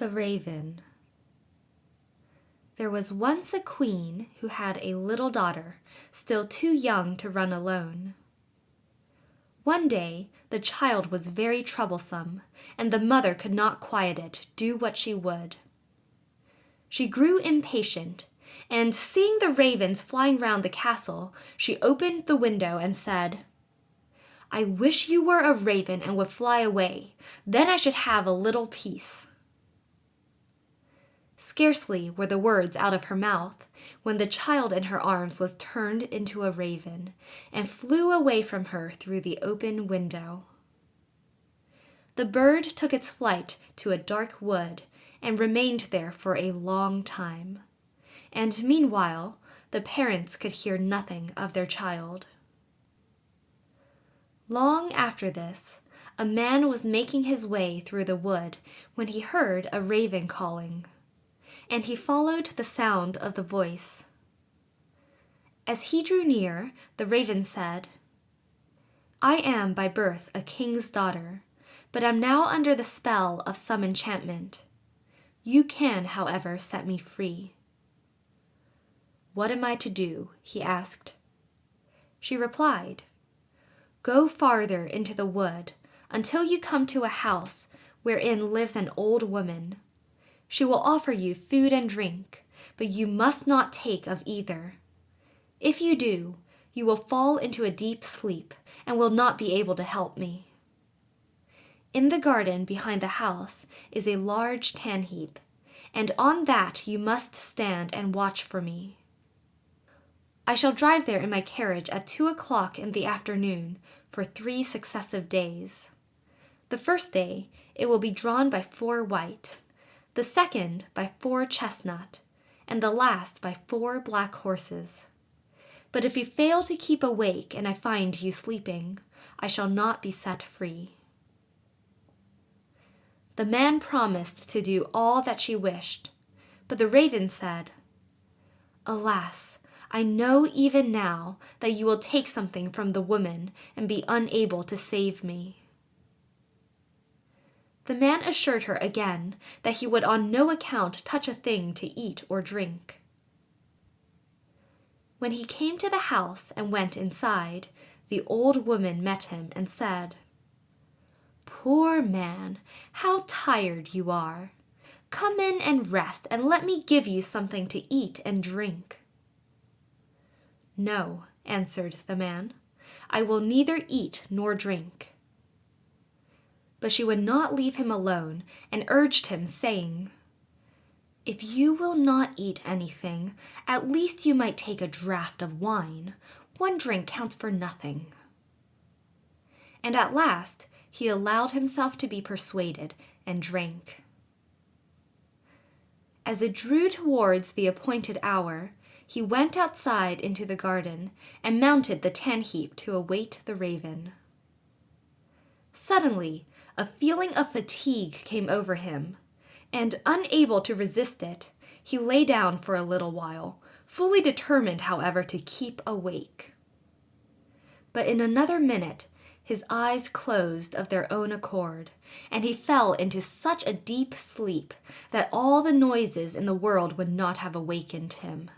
The Raven. There was once a queen who had a little daughter, still too young to run alone. One day the child was very troublesome, and the mother could not quiet it, do what she would. She grew impatient, and seeing the ravens flying round the castle, she opened the window and said, "I wish you were a raven and would fly away, then I should have a little peace." Scarcely were the words out of her mouth when the child in her arms was turned into a raven and flew away from her through the open window. The bird took its flight to a dark wood and remained there for a long time, and meanwhile the parents could hear nothing of their child. Long after this, a man was making his way through the wood when he heard a raven calling, and he followed the sound of the voice. As he drew near, the raven said, "I am by birth a king's daughter, but am now under the spell of some enchantment. You can, however, set me free." "What am I to do?" he asked. She replied, "Go farther into the wood until you come to a house wherein lives an old woman. She will offer you food and drink, but you must not take of either. If you do, you will fall into a deep sleep and will not be able to help me. In the garden behind the house is a large tan heap, and on that you must stand and watch for me. I shall drive there in my carriage at 2 o'clock in the afternoon for 3 successive days. The first day it will be drawn by 4 white, the second by 4 chestnut, and the last by 4 black horses. But if you fail to keep awake and I find you sleeping, I shall not be set free." The man promised to do all that she wished, but the raven said, "Alas, I know even now that you will take something from the woman and be unable to save me." The man assured her again that he would on no account touch a thing to eat or drink. When he came to the house and went inside, the old woman met him and said, "Poor man, how tired you are! Come in and rest, and let me give you something to eat and drink." "No," answered the man, "I will neither eat nor drink." But she would not leave him alone and urged him, saying, "If you will not eat anything, at least you might take a draught of wine. 1 drink counts for nothing." And at last he allowed himself to be persuaded and drank. As it drew towards the appointed hour, he went outside into the garden and mounted the tan heap to await the raven. Suddenly, a feeling of fatigue came over him, and unable to resist it, he lay down for a little while, fully determined, however, to keep awake. But in another minute his eyes closed of their own accord, and he fell into such a deep sleep that all the noises in the world would not have awakened him.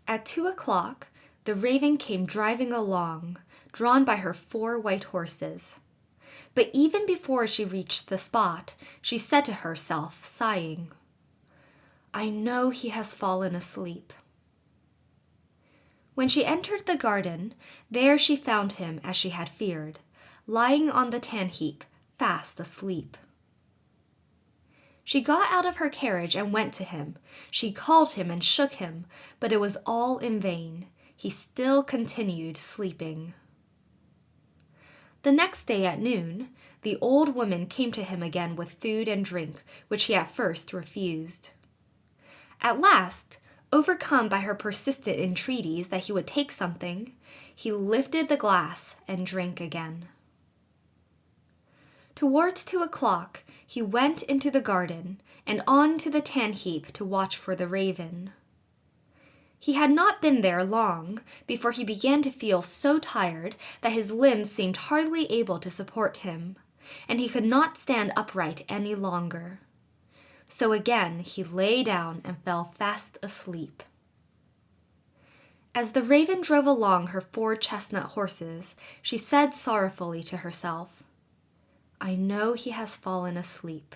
At 2 o'clock, the raven came driving along, drawn by her 4 white horses. But even before she reached the spot, she said to herself, sighing, "I know he has fallen asleep." When she entered the garden, there she found him as she had feared, lying on the tan heap, fast asleep. She got out of her carriage and went to him. She called him and shook him, but it was all in vain. He still continued sleeping. The next day at noon, the old woman came to him again with food and drink, which he at first refused. At last, overcome by her persistent entreaties that he would take something, he lifted the glass and drank again. Towards 2 o'clock, he went into the garden and on to the tan heap to watch for the raven. He had not been there long before he began to feel so tired that his limbs seemed hardly able to support him, and he could not stand upright any longer. So again he lay down and fell fast asleep. As the raven drove along her 4 chestnut horses, she said sorrowfully to herself, "I know he has fallen asleep."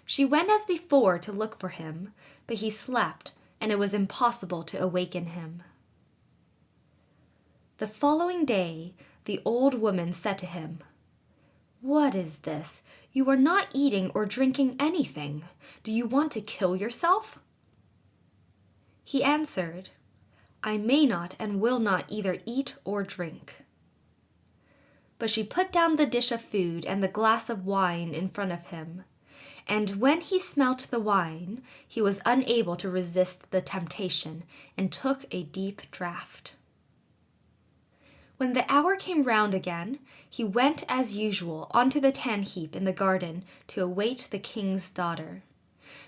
She went as before to look for him, but he slept, and it was impossible to awaken him. The following day, the old woman said to him, "What is this? You are not eating or drinking anything. Do you want to kill yourself?" He answered, "I may not and will not either eat or drink." But she put down the dish of food and the glass of wine in front of him, and when he smelt the wine, he was unable to resist the temptation and took a deep draught. When the hour came round again, he went as usual onto the tan heap in the garden to await the king's daughter.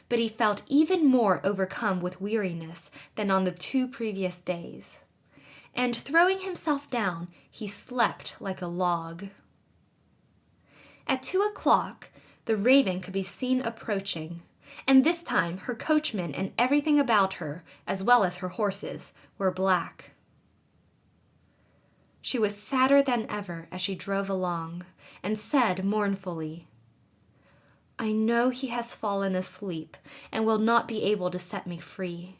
But he felt even more overcome with weariness than on the 2 previous days, and throwing himself down, he slept like a log. At 2 o'clock, the raven could be seen approaching, and this time her coachman and everything about her, as well as her horses, were black. She was sadder than ever as she drove along, and said mournfully, "I know he has fallen asleep and will not be able to set me free."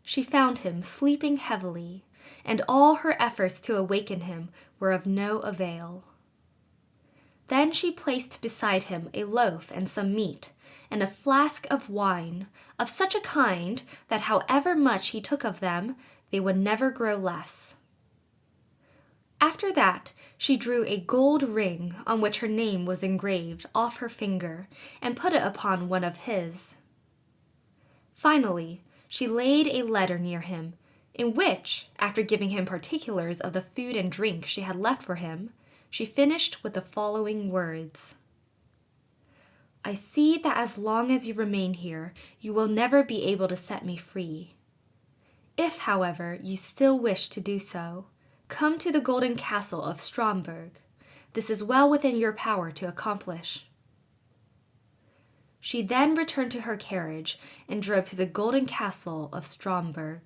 She found him sleeping heavily, and all her efforts to awaken him were of no avail. Then she placed beside him a loaf and some meat, and a flask of wine, of such a kind that however much he took of them, they would never grow less. After that, she drew a gold ring on which her name was engraved off her finger and put it upon one of his. Finally, she laid a letter near him, in which, after giving him particulars of the food and drink she had left for him, she finished with the following words: "I see that as long as you remain here, you will never be able to set me free. If, however, you still wish to do so, come to the golden castle of Stromberg. This is well within your power to accomplish." She then returned to her carriage and drove to the golden castle of Stromberg.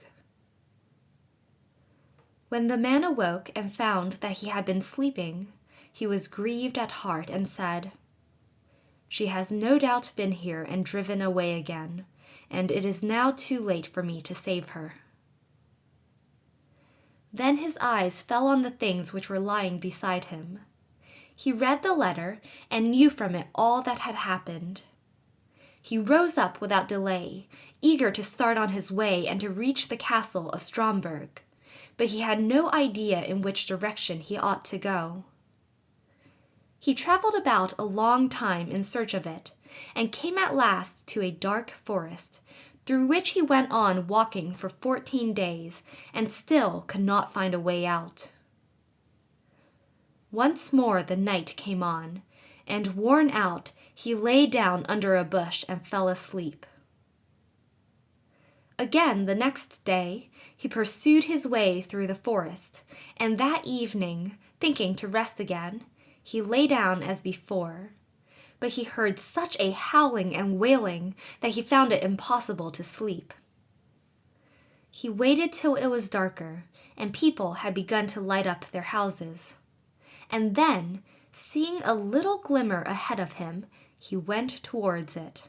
When the man awoke and found that he had been sleeping, he was grieved at heart and said, "She has no doubt been here and driven away again, and it is now too late for me to save her." Then his eyes fell on the things which were lying beside him. He read the letter and knew from it all that had happened. He rose up without delay, eager to start on his way and to reach the castle of Stromberg, but he had no idea in which direction he ought to go. He traveled about a long time in search of it, and came at last to a dark forest, through which he went on walking for 14 days, and still could not find a way out. Once more the night came on, and worn out, he lay down under a bush and fell asleep. Again the next day he pursued his way through the forest, and that evening, thinking to rest again, he lay down as before. But he heard such a howling and wailing that he found it impossible to sleep. He waited till it was darker, and people had begun to light up their houses. And then, seeing a little glimmer ahead of him, he went towards it.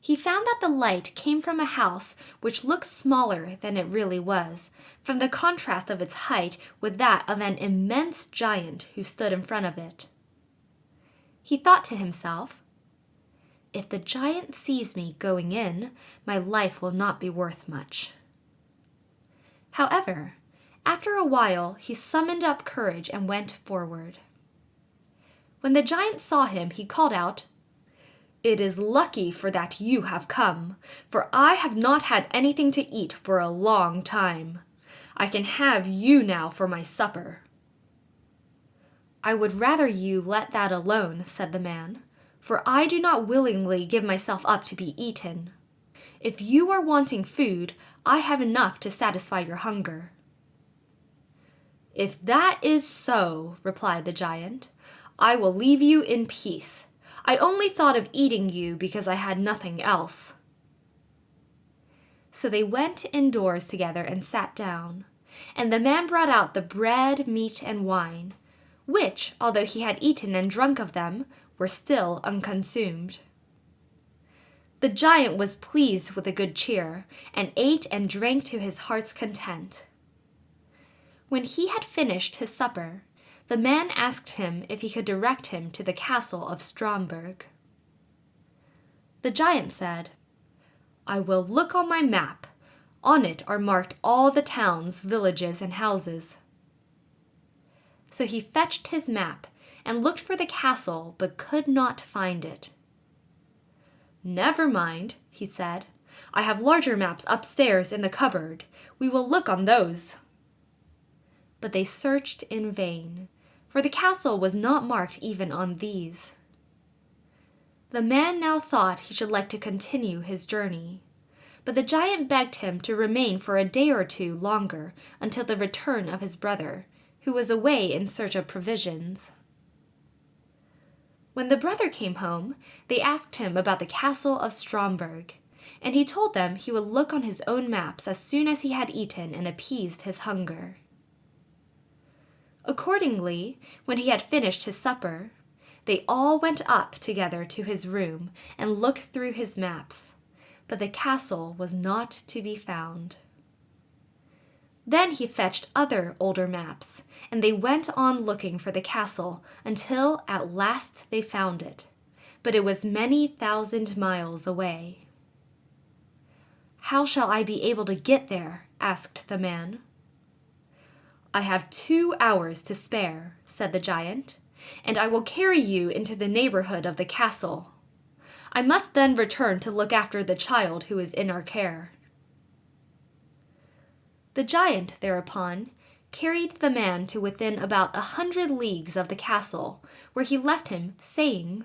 He found that the light came from a house which looked smaller than it really was, from the contrast of its height with that of an immense giant who stood in front of it. He thought to himself, "If the giant sees me going in, my life will not be worth much." However, after a while he summoned up courage and went forward. When the giant saw him, he called out, "It is lucky for that you have come, for I have not had anything to eat for a long time. I can have you now for my supper." "I would rather you let that alone," said the man, "for I do not willingly give myself up to be eaten. If you are wanting food, I have enough to satisfy your hunger." "If that is so," replied the giant, "I will leave you in peace. I only thought of eating you because I had nothing else." So they went indoors together and sat down, and the man brought out the bread, meat, and wine, which, although he had eaten and drunk of them, were still unconsumed. The giant was pleased with the good cheer, and ate and drank to his heart's content. When he had finished his supper, the man asked him if he could direct him to the castle of Stromberg. The giant said, "I will look on my map. On it are marked all the towns, villages, and houses." So he fetched his map and looked for the castle, but could not find it. "Never mind," he said. "I have larger maps upstairs in the cupboard. We will look on those." But they searched in vain, for the castle was not marked even on these. The man now thought he should like to continue his journey, but the giant begged him to remain for a day or two longer until the return of his brother, who was away in search of provisions. When the brother came home, they asked him about the castle of Stromberg, and he told them he would look on his own maps as soon as he had eaten and appeased his hunger. Accordingly, when he had finished his supper, they all went up together to his room and looked through his maps, but the castle was not to be found. Then he fetched other older maps, and they went on looking for the castle until at last they found it, but it was many thousand miles away. "How shall I be able to get there?" asked the man. "I have 2 hours to spare," said the giant, "and I will carry you into the neighborhood of the castle. I must then return to look after the child who is in our care." The giant, thereupon, carried the man to within about 100 leagues of the castle, where he left him, saying,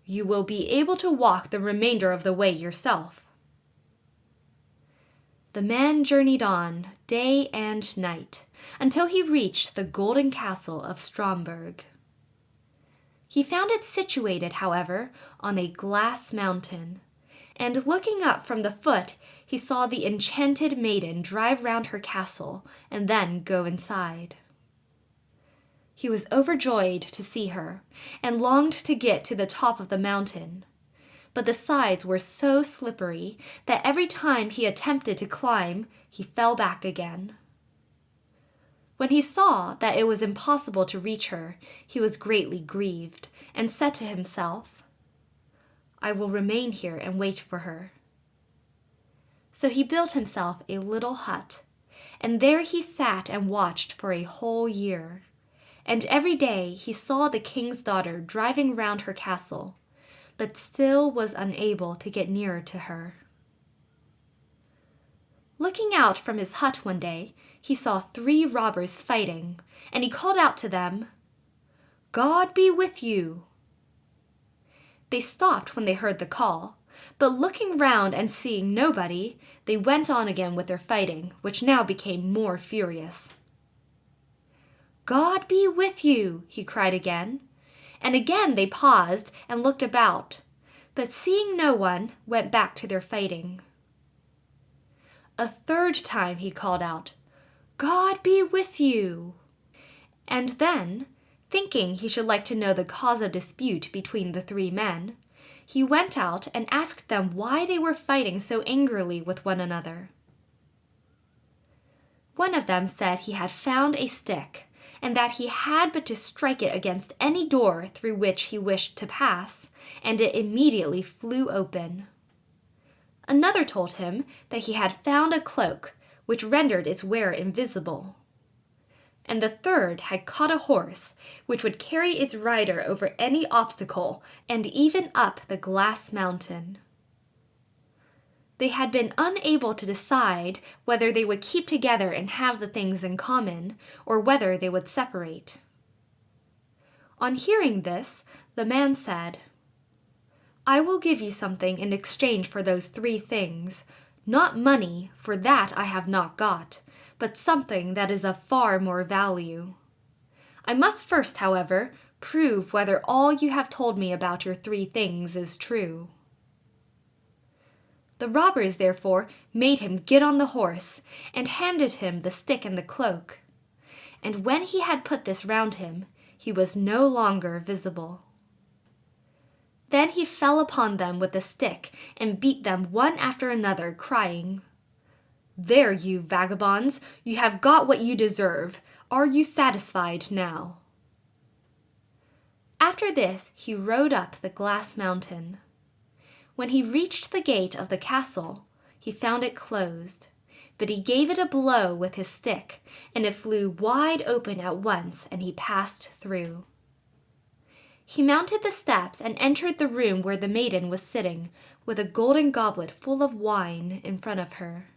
"You will be able to walk the remainder of the way yourself." The man journeyed on, day and night, until he reached the golden castle of Stromberg. He found it situated, however, on a glass mountain, and looking up from the foot, he saw the enchanted maiden drive round her castle and then go inside. He was overjoyed to see her, and longed to get to the top of the mountain, but the sides were so slippery that every time he attempted to climb, he fell back again. When he saw that it was impossible to reach her, he was greatly grieved, and said to himself, "I will remain here and wait for her." So he built himself a little hut, and there he sat and watched for a whole year, and every day he saw the king's daughter driving round her castle, but still was unable to get nearer to her. Looking out from his hut one day, he saw 3 robbers fighting, and he called out to them, "God be with you!" They stopped when they heard the call, but looking round and seeing nobody, they went on again with their fighting, which now became more furious. "God be with you!" he cried again, and again they paused and looked about, but seeing no one, went back to their fighting. A 3rd time he called out, "God be with you!" And then, thinking he should like to know the cause of dispute between the 3 men, he went out and asked them why they were fighting so angrily with one another. One of them said he had found a stick, and that he had but to strike it against any door through which he wished to pass, and it immediately flew open. Another told him that he had found a cloak, which rendered its wearer invisible. And the 3rd had caught a horse, which would carry its rider over any obstacle, and even up the glass mountain. They had been unable to decide whether they would keep together and have the things in common, or whether they would separate. On hearing this, the man said, "I will give you something in exchange for those 3 things, not money, for that I have not got, but something that is of far more value. I must first, however, prove whether all you have told me about your 3 things is true." The robbers, therefore, made him get on the horse, and handed him the stick and the cloak. And when he had put this round him, he was no longer visible. Then he fell upon them with the stick, and beat them one after another, crying, "There, you vagabonds, you have got what you deserve. Are you satisfied now?" After this he rode up the glass mountain. When he reached the gate of the castle, he found it closed, but he gave it a blow with his stick, and it flew wide open at once, and he passed through. He mounted the steps and entered the room where the maiden was sitting, with a golden goblet full of wine in front of her.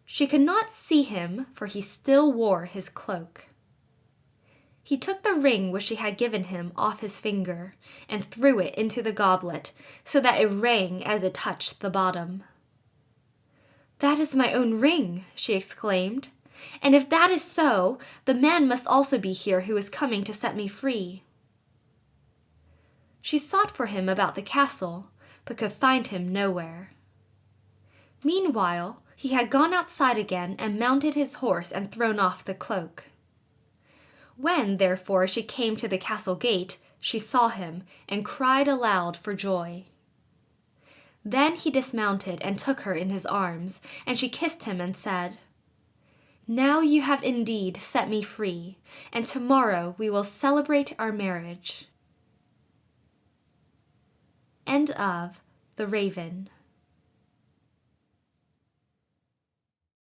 She could not see him, for he still wore his cloak. He took the ring which she had given him off his finger, and threw it into the goblet, so that it rang as it touched the bottom. "That is my own ring," she exclaimed, "and if that is so, the man must also be here who is coming to set me free." She sought for him about the castle, but could find him nowhere. Meanwhile, he had gone outside again and mounted his horse and thrown off the cloak. When, therefore, she came to the castle gate, she saw him, and cried aloud for joy. Then he dismounted and took her in his arms, and she kissed him and said, "Now you have indeed set me free, and tomorrow we will celebrate our marriage." End of The Raven.